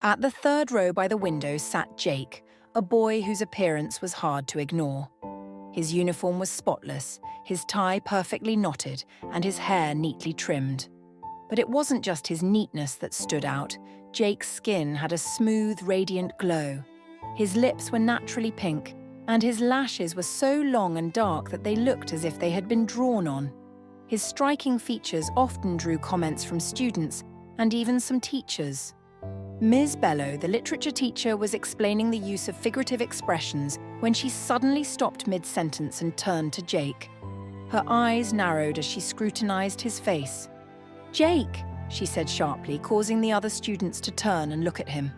At the third row by the window sat Jake, a boy whose appearance was hard to ignore. His uniform was spotless, his tie perfectly knotted, and his hair neatly trimmed. But it wasn't just his neatness that stood out. Jake's skin had a smooth, radiant glow. His lips were naturally pink, and his lashes were so long and dark that they looked as if they had been drawn on. His striking features often drew comments from students and even some teachers. Ms. Bellow, the literature teacher, was explaining the use of figurative expressions when she suddenly stopped mid-sentence and turned to Jake. Her eyes narrowed as she scrutinized his face. "Jake," she said sharply, causing the other students to turn and look at him.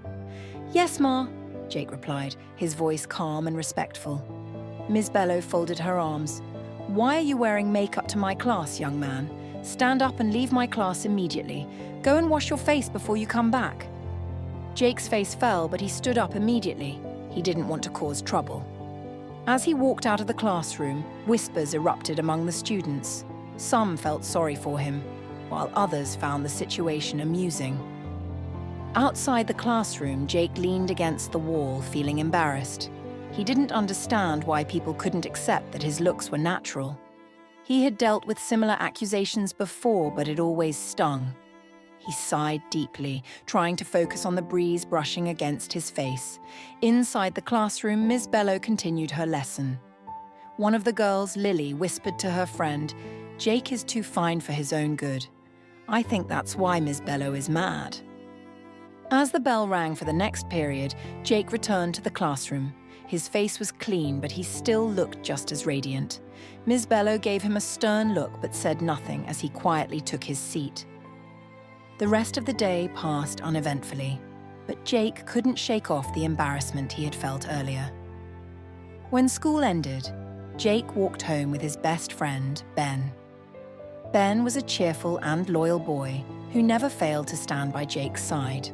"Yes, Ma," Jake replied, his voice calm and respectful. Ms. Bellow folded her arms. "Why are you wearing makeup to my class, young man? Stand up and leave my class immediately. Go and wash your face before you come back." Jake's face fell, but he stood up immediately. He didn't want to cause trouble. As he walked out of the classroom, whispers erupted among the students. Some felt sorry for him, while others found the situation amusing. Outside the classroom, Jake leaned against the wall, feeling embarrassed. He didn't understand why people couldn't accept that his looks were natural. He had dealt with similar accusations before, but it always stung. He sighed deeply, trying to focus on the breeze brushing against his face. Inside the classroom, Ms. Bellow continued her lesson. One of the girls, Lily, whispered to her friend, "Jake is too fine for his own good. I think that's why Ms. Bellow is mad." As the bell rang for the next period, Jake returned to the classroom. His face was clean, but he still looked just as radiant. Ms. Bellow gave him a stern look but said nothing as he quietly took his seat. The rest of the day passed uneventfully, but Jake couldn't shake off the embarrassment he had felt earlier. When school ended, Jake walked home with his best friend, Ben. Ben was a cheerful and loyal boy who never failed to stand by Jake's side.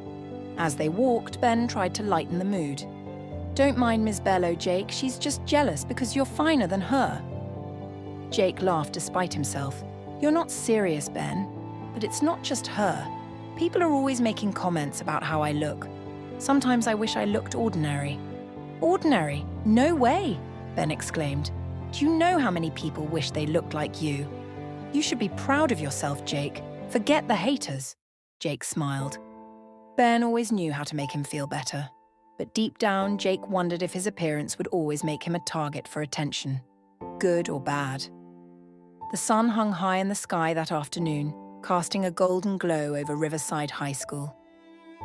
As they walked, Ben tried to lighten the mood. "Don't mind Ms. Bellow, Jake. She's just jealous because you're finer than her." Jake laughed despite himself. "You're not serious, Ben. But it's not just her. People are always making comments about how I look. Sometimes I wish I looked ordinary." "Ordinary? No way!" Ben exclaimed. "Do you know how many people wish they looked like you? You should be proud of yourself, Jake. Forget the haters." Jake smiled. Ben always knew how to make him feel better. But deep down, Jake wondered if his appearance would always make him a target for attention, good or bad. The sun hung high in the sky that afternoon, casting a golden glow over Riverside High School.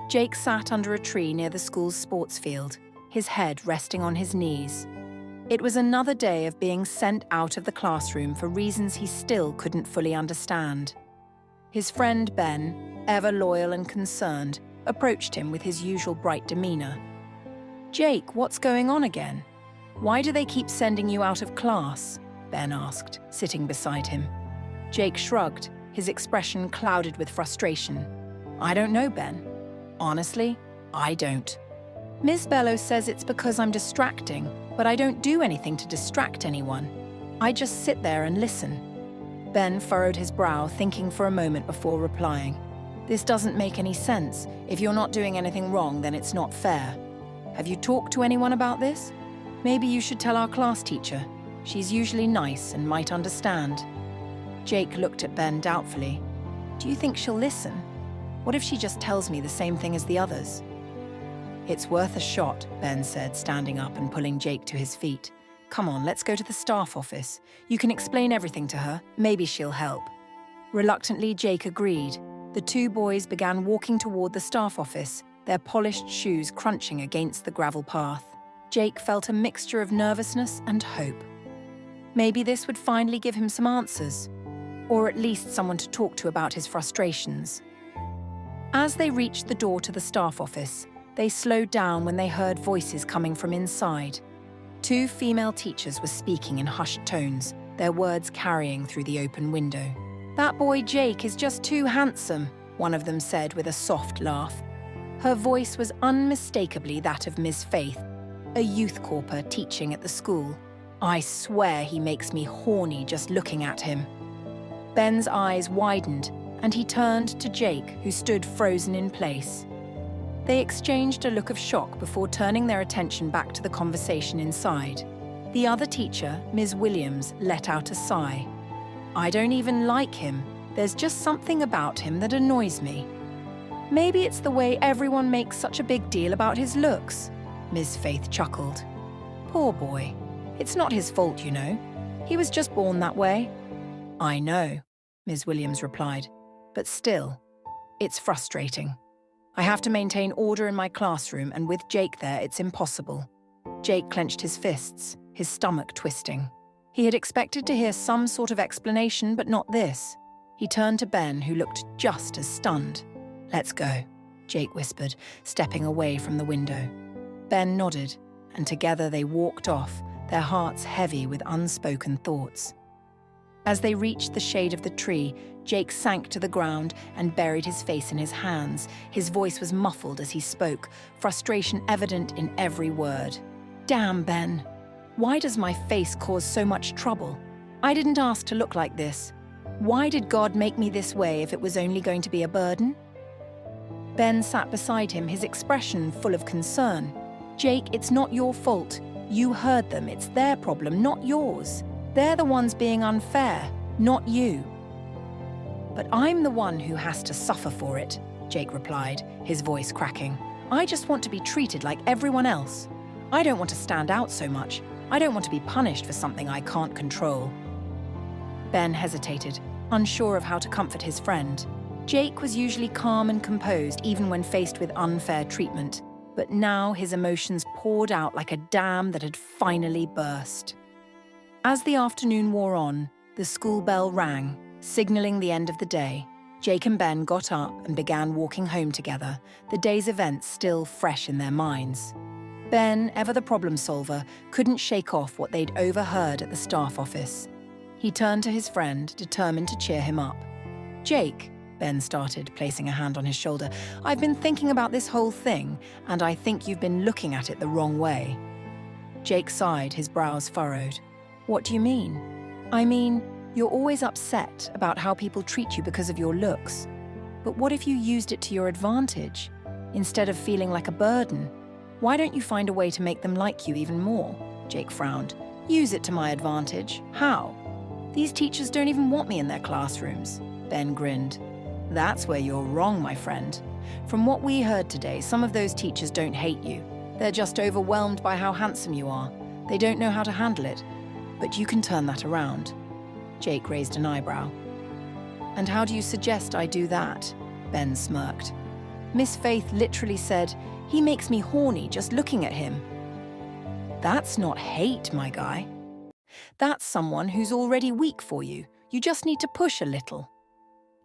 Jake sat under a tree near the school's sports field, his head resting on his knees. It was another day of being sent out of the classroom for reasons he still couldn't fully understand. His friend Ben, ever loyal and concerned, approached him with his usual bright demeanor. "Jake, what's going on again? Why do they keep sending you out of class?" Ben asked, sitting beside him. Jake shrugged, his expression clouded with frustration. "I don't know, Ben. Honestly, I don't. Ms. Bellow says it's because I'm distracting, but I don't do anything to distract anyone. I just sit there and listen." Ben furrowed his brow, thinking for a moment before replying. "This doesn't make any sense. If you're not doing anything wrong, then it's not fair. Have you talked to anyone about this? Maybe you should tell our class teacher. She's usually nice and might understand." Jake looked at Ben doubtfully. "Do you think she'll listen? What if she just tells me the same thing as the others?" "It's worth a shot," Ben said, standing up and pulling Jake to his feet. "Come on, let's go to the staff office. You can explain everything to her. Maybe she'll help." Reluctantly, Jake agreed. The two boys began walking toward the staff office, their polished shoes crunching against the gravel path. Jake felt a mixture of nervousness and hope. Maybe this would finally give him some answers, or at least someone to talk to about his frustrations. As they reached the door to the staff office, they slowed down when they heard voices coming from inside. Two female teachers were speaking in hushed tones, their words carrying through the open window. "That boy Jake is just too handsome," one of them said with a soft laugh. Her voice was unmistakably that of Ms. Faith, a youth corper teaching at the school. "I swear he makes me horny just looking at him." Ben's eyes widened, and he turned to Jake, who stood frozen in place. They exchanged a look of shock before turning their attention back to the conversation inside. The other teacher, Ms. Williams, let out a sigh. "I don't even like him. There's just something about him that annoys me." "Maybe it's the way everyone makes such a big deal about his looks," Ms. Faith chuckled. "Poor boy. It's not his fault, you know. He was just born that way." "I know," Ms. Williams replied. "But still, it's frustrating. I have to maintain order in my classroom, and with Jake there, it's impossible." Jake clenched his fists, his stomach twisting. He had expected to hear some sort of explanation, but not this. He turned to Ben, who looked just as stunned. "Let's go," Jake whispered, stepping away from the window. Ben nodded, and together they walked off, their hearts heavy with unspoken thoughts. As they reached the shade of the tree, Jake sank to the ground and buried his face in his hands. His voice was muffled as he spoke, frustration evident in every word. "Damn, Ben. Why does my face cause so much trouble? I didn't ask to look like this. Why did God make me this way if it was only going to be a burden?" Ben sat beside him, his expression full of concern. "Jake, it's not your fault. You heard them. It's their problem, not yours. They're the ones being unfair, not you." "But I'm the one who has to suffer for it," Jake replied, his voice cracking. "I just want to be treated like everyone else. I don't want to stand out so much. I don't want to be punished for something I can't control." Ben hesitated, unsure of how to comfort his friend. Jake was usually calm and composed even when faced with unfair treatment, but now his emotions poured out like a dam that had finally burst. As the afternoon wore on, the school bell rang, signaling the end of the day. Jake and Ben got up and began walking home together, the day's events still fresh in their minds. Ben, ever the problem solver, couldn't shake off what they'd overheard at the staff office. He turned to his friend, determined to cheer him up. "Jake," Ben started, placing a hand on his shoulder, "I've been thinking about this whole thing, and I think you've been looking at it the wrong way." Jake sighed, his brows furrowed. "What do you mean?" "I mean, you're always upset about how people treat you because of your looks. But what if you used it to your advantage? Instead of feeling like a burden, why don't you find a way to make them like you even more?" Jake frowned. "Use it to my advantage? How? These teachers don't even want me in their classrooms." Ben grinned. "That's where you're wrong, my friend. From what we heard today, some of those teachers don't hate you. They're just overwhelmed by how handsome you are. They don't know how to handle it. But you can turn that around." Jake raised an eyebrow. "And how do you suggest I do that?" Ben smirked. "Miss Faith literally said, 'He makes me horny just looking at him.' That's not hate, my guy. That's someone who's already weak for you. You just need to push a little."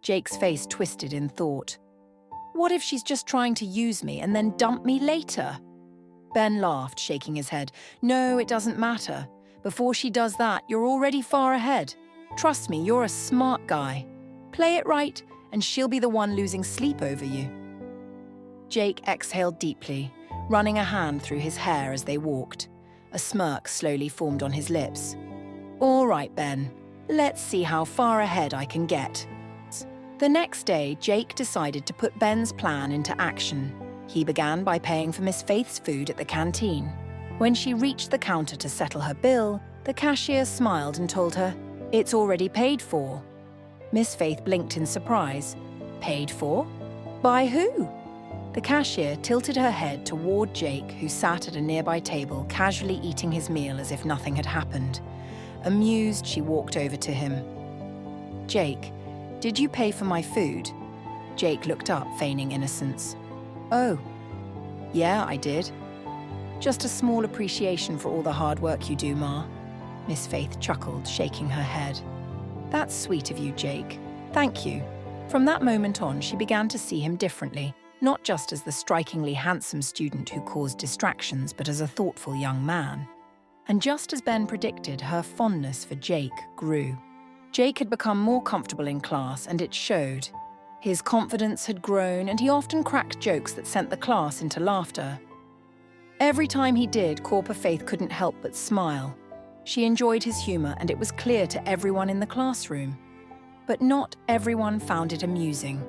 Jake's face twisted in thought. "What if she's just trying to use me and then dump me later?" Ben laughed, shaking his head. "No, it doesn't matter. Before she does that, you're already far ahead. Trust me, you're a smart guy. Play it right, and she'll be the one losing sleep over you." Jake exhaled deeply, running a hand through his hair as they walked. A smirk slowly formed on his lips. "All right, Ben. Let's see how far ahead I can get." The next day, Jake decided to put Ben's plan into action. He began by paying for Miss Faith's food at the canteen. When she reached the counter to settle her bill, the cashier smiled and told her, "It's already paid for." Miss Faith blinked in surprise. "Paid for? By who?" The cashier tilted her head toward Jake, who sat at a nearby table, casually eating his meal as if nothing had happened. Amused, she walked over to him. "Jake, did you pay for my food?" Jake looked up, feigning innocence. "Oh, yeah, I did. Just a small appreciation for all the hard work you do, Ma." Miss Faith chuckled, shaking her head. "That's sweet of you, Jake. Thank you." From that moment on, she began to see him differently, not just as the strikingly handsome student who caused distractions, but as a thoughtful young man. And just as Ben predicted, her fondness for Jake grew. Jake had become more comfortable in class, and it showed. His confidence had grown, and he often cracked jokes that sent the class into laughter. Every time he did, Corper Faith couldn't help but smile. She enjoyed his humor, and it was clear to everyone in the classroom. But not everyone found it amusing.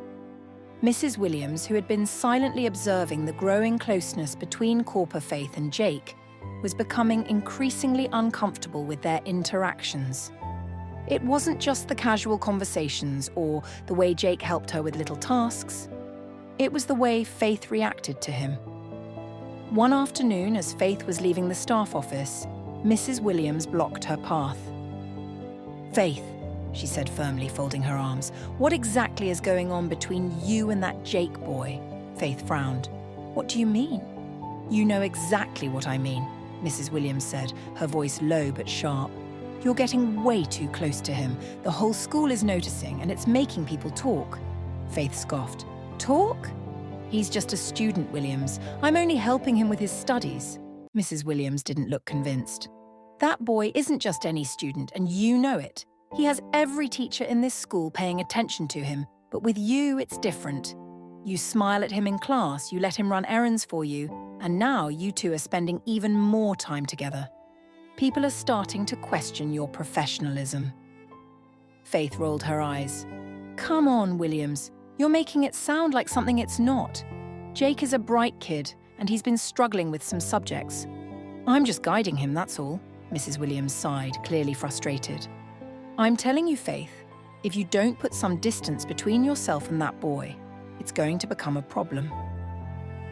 Mrs. Williams, who had been silently observing the growing closeness between Corper Faith and Jake, was becoming increasingly uncomfortable with their interactions. It wasn't just the casual conversations or the way Jake helped her with little tasks. It was the way Faith reacted to him. One afternoon, as Faith was leaving the staff office, Mrs. Williams blocked her path. "Faith," she said firmly, folding her arms, "what exactly is going on between you and that Jake boy?" Faith frowned. "What do you mean?" "You know exactly what I mean," Mrs. Williams said, her voice low but sharp. "You're getting way too close to him. The whole school is noticing, and it's making people talk." Faith scoffed. "Talk? He's just a student, Williams. I'm only helping him with his studies." Mrs. Williams didn't look convinced. "That boy isn't just any student, and you know it. He has every teacher in this school paying attention to him, but with you, it's different. You smile at him in class, you let him run errands for you, and now you two are spending even more time together. People are starting to question your professionalism." Faith rolled her eyes. "Come on, Williams. You're making it sound like something it's not. Jake is a bright kid, and he's been struggling with some subjects. I'm just guiding him, that's all." Mrs. Williams sighed, clearly frustrated. "I'm telling you, Faith, if you don't put some distance between yourself and that boy, it's going to become a problem."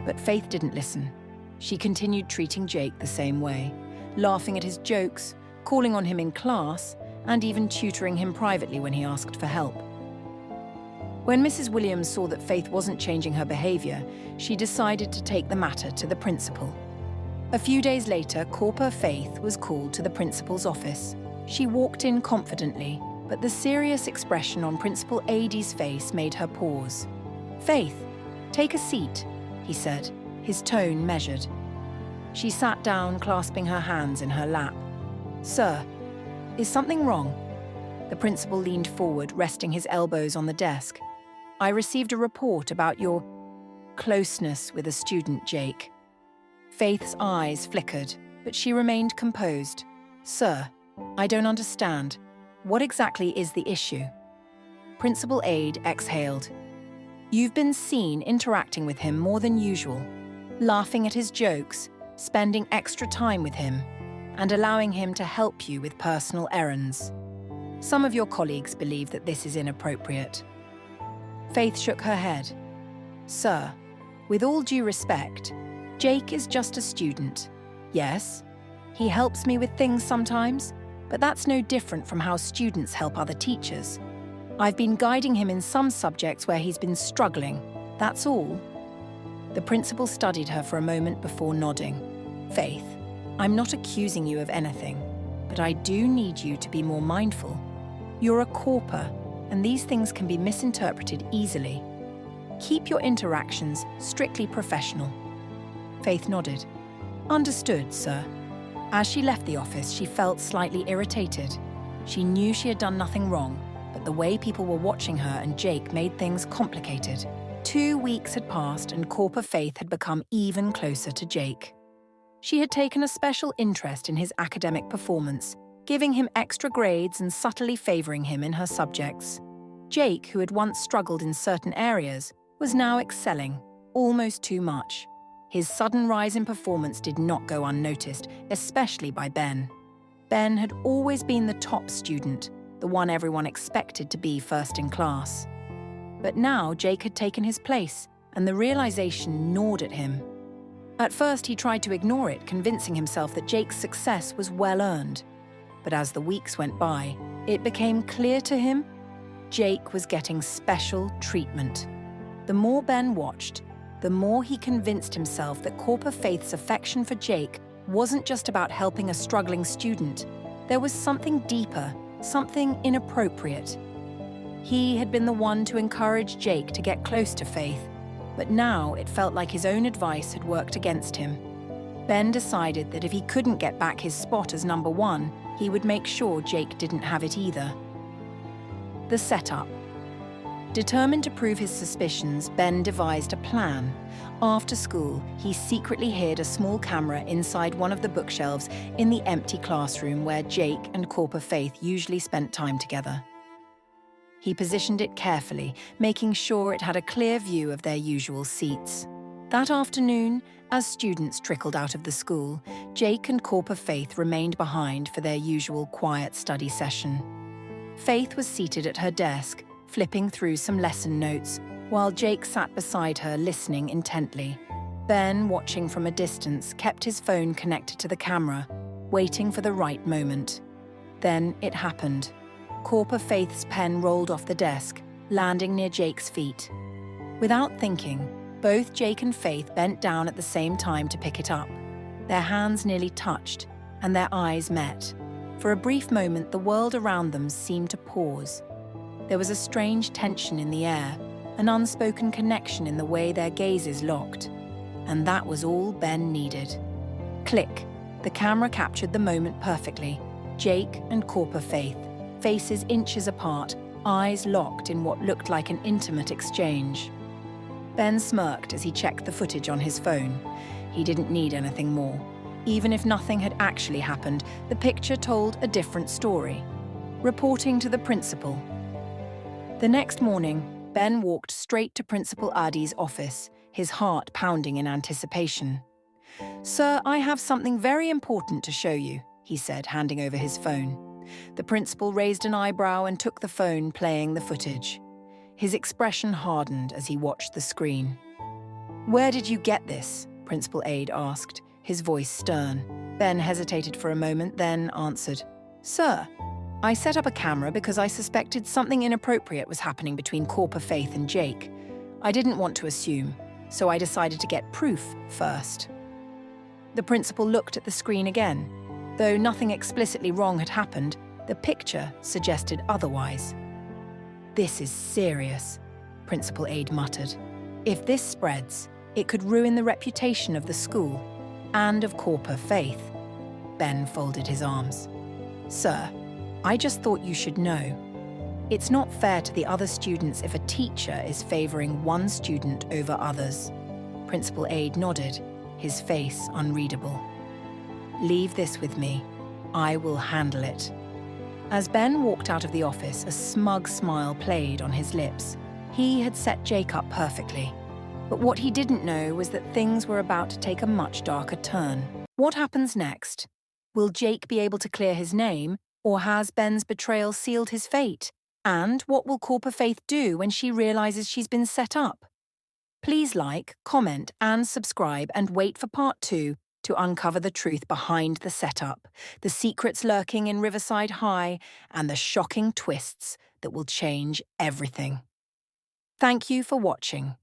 But Faith didn't listen. She continued treating Jake the same way, laughing at his jokes, calling on him in class, and even tutoring him privately when he asked for help. When Mrs. Williams saw that Faith wasn't changing her behavior, she decided to take the matter to the principal. A few days later, Corper Faith was called to the principal's office. She walked in confidently, but the serious expression on Principal Ade's face made her pause. "Faith, take a seat," he said, his tone measured. She sat down, clasping her hands in her lap. "Sir, is something wrong?" The principal leaned forward, resting his elbows on the desk. "I received a report about your closeness with a student, Jake." Faith's eyes flickered, but she remained composed. "Sir, I don't understand. What exactly is the issue?" Principal Ade exhaled. "You've been seen interacting with him more than usual, laughing at his jokes, spending extra time with him, and allowing him to help you with personal errands. Some of your colleagues believe that this is inappropriate." Faith shook her head. "Sir, with all due respect, Jake is just a student. Yes, he helps me with things sometimes, but that's no different from how students help other teachers. I've been guiding him in some subjects where he's been struggling, that's all." The principal studied her for a moment before nodding. "Faith, I'm not accusing you of anything, but I do need you to be more mindful. You're a corper, and these things can be misinterpreted easily. Keep your interactions strictly professional." Faith nodded. "Understood, sir." As she left the office, she felt slightly irritated. She knew she had done nothing wrong, but the way people were watching her and Jake made things complicated. 2 weeks had passed and Corper Faith had become even closer to Jake. She had taken a special interest in his academic performance, giving him extra grades and subtly favoring him in her subjects. Jake, who had once struggled in certain areas, was now excelling, almost too much. His sudden rise in performance did not go unnoticed, especially by Ben. Ben had always been the top student, the one everyone expected to be first in class. But now Jake had taken his place, and the realization gnawed at him. At first he tried to ignore it, convincing himself that Jake's success was well earned. But as the weeks went by, it became clear to him Jake was getting special treatment. The more Ben watched, the more he convinced himself that Corper Faith's affection for Jake wasn't just about helping a struggling student. There was something deeper, something inappropriate. He had been the one to encourage Jake to get close to Faith, but now it felt like his own advice had worked against him. Ben decided that if he couldn't get back his spot as number one, he would make sure Jake didn't have it either. The setup. Determined to prove his suspicions, Ben devised a plan. After school, he secretly hid a small camera inside one of the bookshelves in the empty classroom where Jake and Corper Faith usually spent time together. He positioned it carefully, making sure it had a clear view of their usual seats. That afternoon, as students trickled out of the school, Jake and Corper Faith remained behind for their usual quiet study session. Faith was seated at her desk, flipping through some lesson notes, while Jake sat beside her listening intently. Ben, watching from a distance, kept his phone connected to the camera, waiting for the right moment. Then it happened. Corper Faith's pen rolled off the desk, landing near Jake's feet. Without thinking, both Jake and Faith bent down at the same time to pick it up. Their hands nearly touched, and their eyes met. For a brief moment, the world around them seemed to pause. There was a strange tension in the air, an unspoken connection in the way their gazes locked. And that was all Ben needed. Click. The camera captured the moment perfectly. Jake and Corper Faith, faces inches apart, eyes locked in what looked like an intimate exchange. Ben smirked as he checked the footage on his phone. He didn't need anything more. Even if nothing had actually happened, the picture told a different story. Reporting to the principal. The next morning, Ben walked straight to Principal Ade's office, his heart pounding in anticipation. "Sir, I have something very important to show you," he said, handing over his phone. The principal raised an eyebrow and took the phone, playing the footage. His expression hardened as he watched the screen. "Where did you get this?" Principal Ade asked, his voice stern. Ben hesitated for a moment, then answered, "Sir, I set up a camera because I suspected something inappropriate was happening between Corper Faith and Jake. I didn't want to assume, so I decided to get proof first." The principal looked at the screen again. Though nothing explicitly wrong had happened, the picture suggested otherwise. "This is serious," Principal Ade muttered. "If this spreads, it could ruin the reputation of the school and of Corper Faith." Ben folded his arms. "Sir, I just thought you should know. It's not fair to the other students if a teacher is favoring one student over others." Principal Ade nodded, his face unreadable. "Leave this with me. I will handle it." As Ben walked out of the office, a smug smile played on his lips. He had set Jake up perfectly. But what he didn't know was that things were about to take a much darker turn. What happens next? Will Jake be able to clear his name, or has Ben's betrayal sealed his fate? And what will Corper Faith do when she realizes she's been set up? Please like, comment, and subscribe, and wait for part 2 to uncover the truth behind the setup, the secrets lurking in Riverside High, and the shocking twists that will change everything. Thank you for watching.